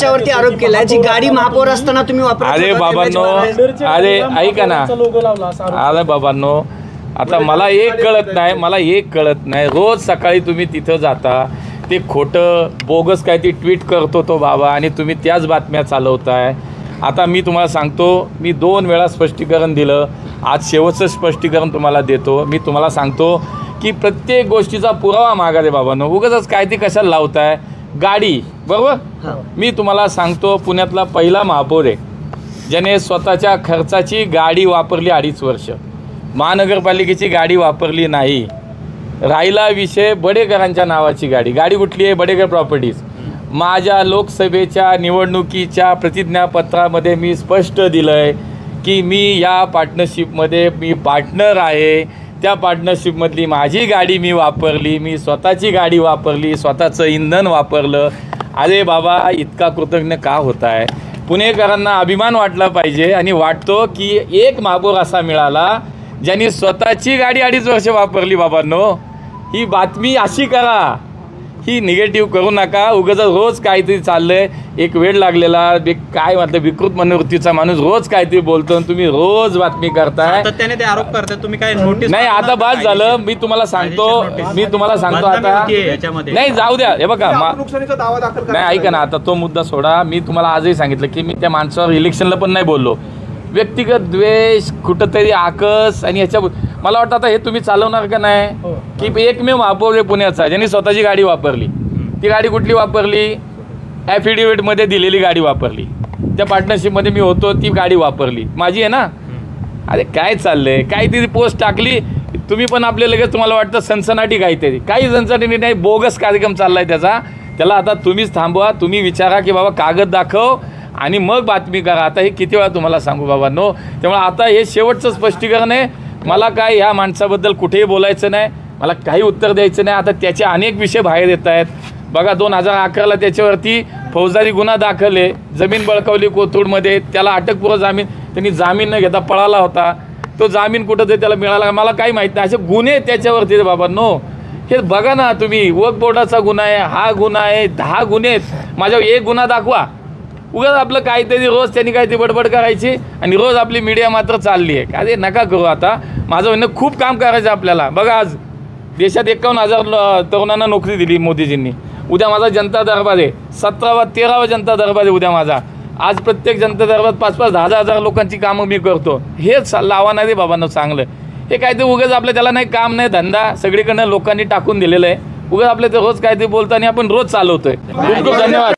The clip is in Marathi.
तुमच्यावरती आरोप केलाय, जी गाडी महापौर असताना तुम्ही वापरत अरे होता, बाबांनो, अरे ऐका ना, अरे बाबांनो, आता मला एक कळत नाही, रोज सकाळी तुम्ही तिथं जाता, ते खोटं बोगस काय ती ट्विट करतो तो बाबा आणि तुम्ही त्याच बातम्या चालवताय. आता मी तुम्हाला सांगतो, मी 2 वेळा स्पष्टीकरण दिलं, आज शेवटचं स्पष्टीकरण तुम्हाला देतो. मी तुम्हाला सांगतो की प्रत्येक गोष्टीचा पुरावा मागा रे बाबांनो, उगाच काय ते कशाला लावताय. गाडी बरोबर, मी तुम्हाला सांगतो, पुण्यातला पहिला महापौर आहे ज्याने स्वतःच्या खर्चाची गाडी वापरली 2.5 वर्ष, महानगरपालिकेची गाडी वापरली नाही. राहिला विषय बडेकरांच्या नावाची गाडी कुठली आहे? बडेकर प्रॉपर्टीज. माझ्या लोकसभेच्या निवडणुकीच्या प्रतिज्ञापत्रामध्ये मी स्पष्ट दिलं आहे की मी या पार्टनरशिपमध्ये मी पार्टनर आहे. त्या पार्टनरशिपमधली माझी गाडी मी वापरली, मी स्वतःची गाडी वापरली, स्वतःचं इंधन वापरलं. अरे बाबा, इतका कृतज्ञ का होत आहे? पुणेकरांना अभिमान वाटला पाहिजे आणि वाटतो की एक महापौर असा मिळाला ज्यांनी स्वतःची गाडी 2.5 वर्ष वापरली. बाबांनो, ही बातमी अशी करा, ही निगेटिव्ह करू नका. उगाच रोज काहीतरी चाललंय, एक वेळ लागलेला काय म्हटलं विकृत मनोवृत्तीचा माणूस रोज काहीतरी बोलतो, तुम्ही रोज बातमी करताय, त्याने ते आरोप करताय. तुम्ही काय नोटीस नाही? आता बाद झालं. मी तुम्हाला सांगतो आता नाही, जाऊ द्या. हे बघा, नाही ऐका ना, आता तो मुद्दा सोडा. मी तुम्हाला आजही सांगितलं की मी त्या माणसावर इलेक्शनला पण नाही बोललो. व्यक्तिगत द्वेष, कुठंतरी आकस आणि ह्याच्या मला वाटतं आता हे तुम्ही चालवणार का नाही की एकमेव महापौर आहे पुण्याचा ज्यांनी स्वतःची गाडी वापरली. ती गाडी कुठली वापरली? ॲफिडेविटमध्ये दिलेली गाडी वापरली. त्या पार्टनरशिपमध्ये मी होतो, ती गाडी वापरली, माझी आहे ना. अरे काय चाललंय? काहीतरी पोस्ट टाकली तुम्ही पण आपल्या लगेच तुम्हाला वाटतं सनसनाटी, काहीतरी काही सनसनाटी नाही, बोगस कार्यक्रम चाललाय त्याला आता तुम्हीच थांबवा. तुम्ही विचारा की बाबा कागद दाखव आणि मग बातमी करा. आता हे किती वेळा तुम्हाला सांगू बाबांनो. त्यामुळे आता हे शेवटचं स्पष्टीकरण आहे. मला काय ह्या माणसाबद्दल कुठेही बोलायचं नाही, मला काही उत्तर द्यायचं नाही. आता त्याचे अनेक विषय बाहेर येत आहेत. बघा, 2011ला त्याच्यावरती फौजदारी गुन्हा दाखल आहे, जमीन बळकावली कोथरूडमध्ये, त्याला अटकपूर्व जामीन, त्यांनी जामीन न घेता पळाला होता. तो जामीन कुठं ते त्याला मिळाला मला काही माहीत नाही. असे गुन्हे त्याच्यावरती बाबांनो, हे बघा ना तुम्ही. वक्फ बोर्डाचा गुन्हा आहे, हा गुन्हा आहे, 10 गुन्हे आहेत. माझ्यावर एक गुन्हा दाखवा. उगाच आपलं काहीतरी रोज त्यांनी काहीतरी बडबड करायची आणि रोज आपली मीडिया मात्र चालली आहे. काय नका करू. आता माझं म्हणणं, खूप काम करायचं आपल्याला. बघा, आज देशात 51,000 तरुणांना नोकरी दिली मोदीजींनी. उद्या माझा जनता दरबार आहे, 13वा जनता दरबार आहे उद्या माझा. आज प्रत्येक जनता दरबार 5-5, 10,000 लोकांची कामं मी करतो. हेच आव्हान आहे बाबांना चांगलं. हे काहीतरी उगाच आपलं त्याला नाही काम नाही धंदा, सगळीकडनं लोकांनी टाकून दिलेलं आहे. उगाच आपल्या ते रोज काहीतरी बोलताना आपण रोज चालवतोय. खूप खूप धन्यवाद.